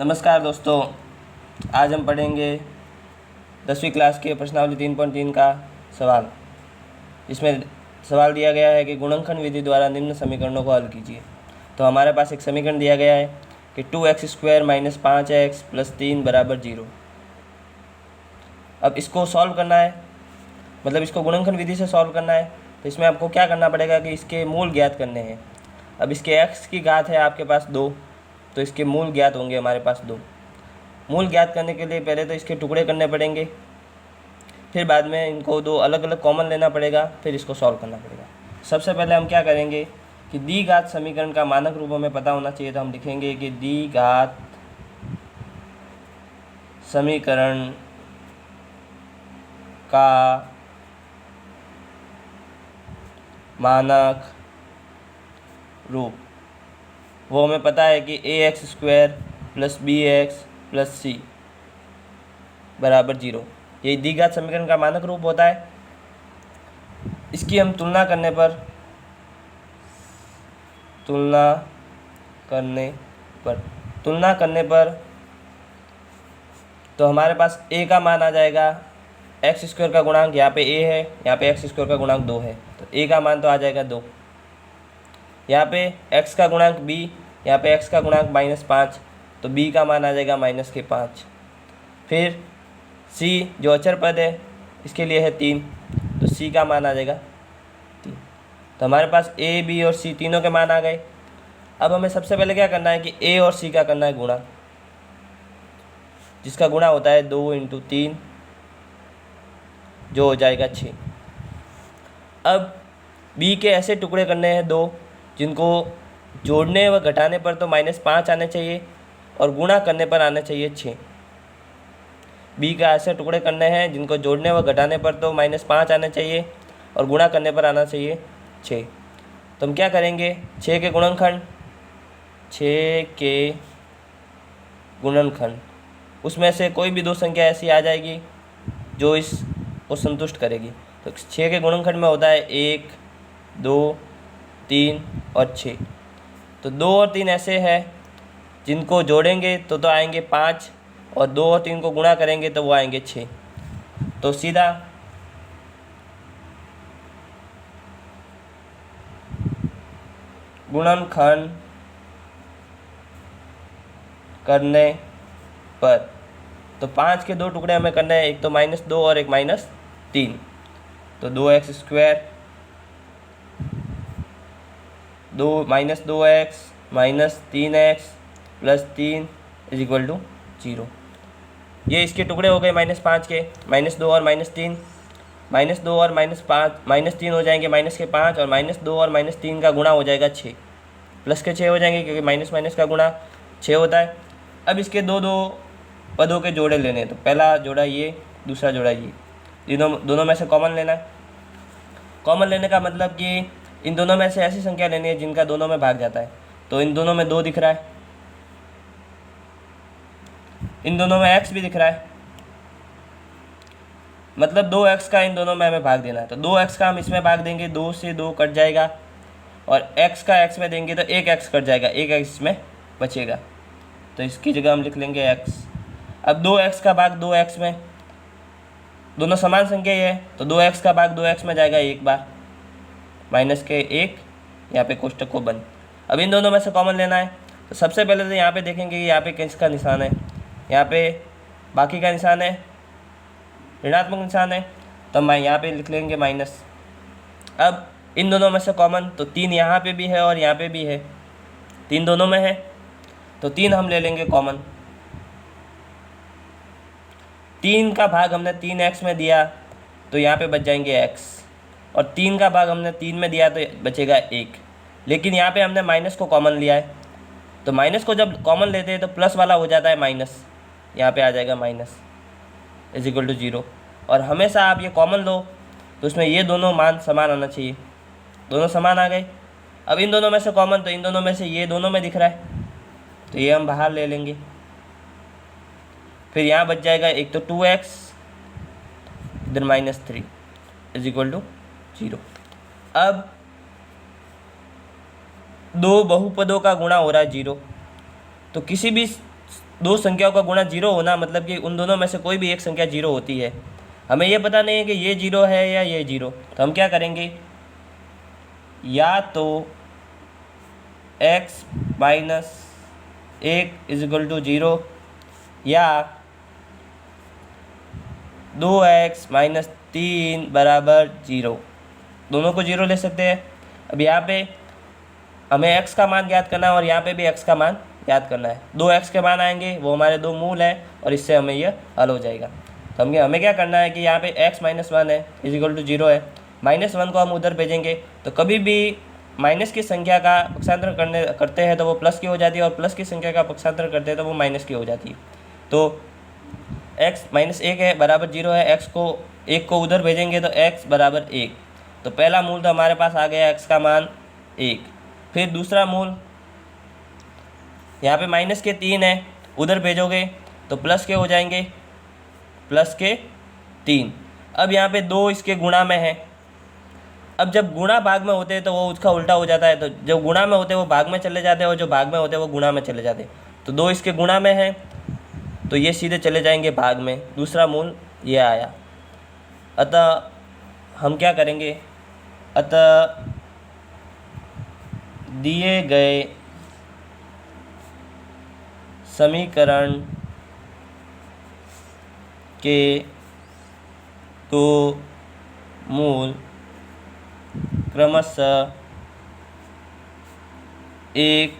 नमस्कार दोस्तों, आज हम पढ़ेंगे 10वीं क्लास के प्रश्नावली 3.3 का सवाल। इसमें सवाल दिया गया है कि गुणनखंड विधि द्वारा निम्न समीकरणों को हल कीजिए। तो हमारे पास एक समीकरण दिया गया है कि 2x² - 5x + 3 = 0। अब इसको सॉल्व करना है, मतलब इसको गुणनखंड विधि से सॉल्व करना है। तो इसमें आपको क्या करना पड़ेगा कि इसके मूल ज्ञात करने हैं। अब इसके x की घात है आपके पास 2, तो इसके मूल ज्ञात होंगे हमारे पास 2। मूल ज्ञात करने के लिए पहले तो इसके टुकड़े करने पड़ेंगे, फिर बाद में इनको दो अलग अलग कॉमन लेना पड़ेगा, फिर इसको सॉल्व करना पड़ेगा। सबसे पहले हम क्या करेंगे कि दी घात समीकरण का मानक रूप हमें पता होना चाहिए। तो हम लिखेंगे कि दी घात समीकरण का मानक रूप, वो हमें पता है कि ax² + bx + c = 0। ये दी घात समीकरण का मानक रूप होता है। इसकी हम तुलना करने पर तो हमारे पास a का मान आ जाएगा। x² का गुणांक यहाँ पे a है, यहाँ पे x² का गुणांक 2 है, तो a का मान तो आ जाएगा 2। यहाँ पे x का गुणांक b, यहाँ पे x का गुणांक -5, तो b का मान आ जाएगा -5। फिर c जो अचर पद है इसके लिए है 3, तो c का मान आ जाएगा 3। तो हमारे पास a, b और c तीनों के मान आ गए। अब हमें सबसे पहले क्या करना है कि a और c का करना है गुणा, जिसका गुणा होता है 2 × 3, जो हो जाएगा 6। अब b के ऐसे टुकड़े करने हैं 2, जिनको जोड़ने व घटाने पर तो -5 आने चाहिए और गुणा करने पर आने चाहिए 6। b का ऐसे टुकड़े करने हैं जिनको जोड़ने व घटाने पर तो -5 आने चाहिए और गुणा करने पर आना चाहिए 6। तो हम क्या करेंगे, 6 के गुणनखंड, उसमें से कोई भी दो संख्या ऐसी आ जाएगी जो इसको संतुष्ट करेगी। तो 6 के गुणनखंड में होता है 1, 2, 3 और 6। तो 2 और 3 ऐसे हैं जिनको जोड़ेंगे तो आएंगे 5, और 2 और 3 को गुणा करेंगे तो वो आएंगे 6। तो सीधा गुणनखंड करने पर तो 5 के दो टुकड़े हमें करने हैं, एक तो -2 और एक -3। तो 2x² -2x -3x + 3 = 0। ये इसके टुकड़े हो गए -5 के, -2 और -3, -2 और -5 -3 हो जाएंगे -5, और -2 और -3 का गुणा हो जाएगा 6, प्लस के 6 हो जाएंगे क्योंकि माइनस का गुणा 6 होता है। अब इसके दो पदों के जोड़े लेने हैं। तो पहला जोड़ा ये, दूसरा जोड़ा ये, दोनों में से कॉमन लेना है। कॉमन लेने का मतलब कि इन दोनों में से ऐसी संख्या लेनी है जिनका दोनों में भाग जाता है। तो इन दोनों में 2 दिख रहा है, इन दोनों में x भी दिख रहा है, मतलब 2x का इन दोनों में हमें भाग देना है। तो 2x का हम इसमें भाग देंगे, 2 से 2 कट जाएगा, और x का x में देंगे तो 1x कट जाएगा, 1x इसमें बचेगा, तो इसकी जगह हम लिख लेंगे x। अब 2x का भाग 2x में, दोनों समान संख्या है तो 2x का भाग 2x में जाएगा एक बार, -1, यहाँ पे कोष्टक को बंद। अब इन दोनों में से कॉमन लेना है। तो सबसे पहले तो यहाँ पे देखेंगे कि यहाँ पे किसका निशान है, यहाँ पे बाकी का निशान है, ऋणात्मक निशान है, तो हम यहाँ पे लिख लेंगे माइनस। अब इन दोनों में से कॉमन, तो 3 यहाँ पे भी है और यहाँ पे भी है, 3 दोनों में है, तो 3 हम ले लेंगे कॉमन। 3 का भाग हमने 3x में दिया तो यहाँ पे बच जाएंगे x, और 3 का भाग हमने 3 में दिया तो बचेगा 1। लेकिन यहाँ पे हमने माइनस को कॉमन लिया है, तो माइनस को जब कॉमन लेते हैं तो प्लस वाला हो जाता है माइनस, यहाँ पे आ जाएगा -= 0। और हमेशा आप ये कॉमन लो तो उसमें ये दोनों मान समान आना चाहिए, दोनों समान आ गए। अब इन दोनों में से कॉमन, तो इन दोनों में से ये दोनों में दिख रहा है, तो ये हम बाहर ले लेंगे। फिर यहाँ बच जाएगा एक तो 2x, इधर -3 = 0। अब दो बहुपदों का गुणा हो रहा है 0, तो किसी भी दो संख्याओं का गुणा जीरो होना मतलब कि उन दोनों में से कोई भी एक संख्या जीरो होती है। हमें ये पता नहीं है कि ये जीरो है या ये जीरो, तो हम क्या करेंगे, या तो x minus 1 is equal to zero या 2x माइनस 3 बराबर जीरो, दोनों को जीरो ले सकते हैं। अब यहाँ पे हमें x का मान ज्ञात करना है और यहाँ पे भी x का मान याद करना है। दो x के मान आएंगे, वो हमारे दो मूल हैं और इससे हमें यह हल हो जाएगा। तो हमें क्या करना है कि यहाँ पे x माइनस 1 है इजिकल टू जीरो है, -1 को हम उधर भेजेंगे, तो कभी भी माइनस की संख्या का पक्षांतर करते हैं तो वो प्लस की हो जाती है और प्लस की संख्या का पक्षांतर करते हैं तो वो माइनस की हो जाती है। तो x माइनस 1 है बराबर जीरो है, x को 1 को उधर भेजेंगे तो x बराबर 1, तो पहला मूल तो हमारे पास आ गया x का मान 1। फिर दूसरा मूल यहाँ पे माइनस के 3 है, उधर भेजोगे तो प्लस के हो जाएंगे, प्लस के 3। अब यहाँ पे 2 इसके गुणा में है। अब जब गुणा भाग में होते हैं तो वो उसका उल्टा हो जाता है, तो जो गुणा में होते हैं वो भाग में चले जाते हैं और जो भाग में होते हैं वो गुणा में चले जाते हैं। तो 2 इसके गुणा में है तो ये सीधे चले जाएंगे भाग में, दूसरा मूल ये आया। अतः हम क्या करेंगे, अतः दिए गए समीकरण के दो मूल क्रमशः 1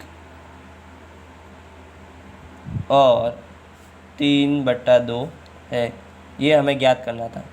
और 3/2 है, ये हमें ज्ञात करना था।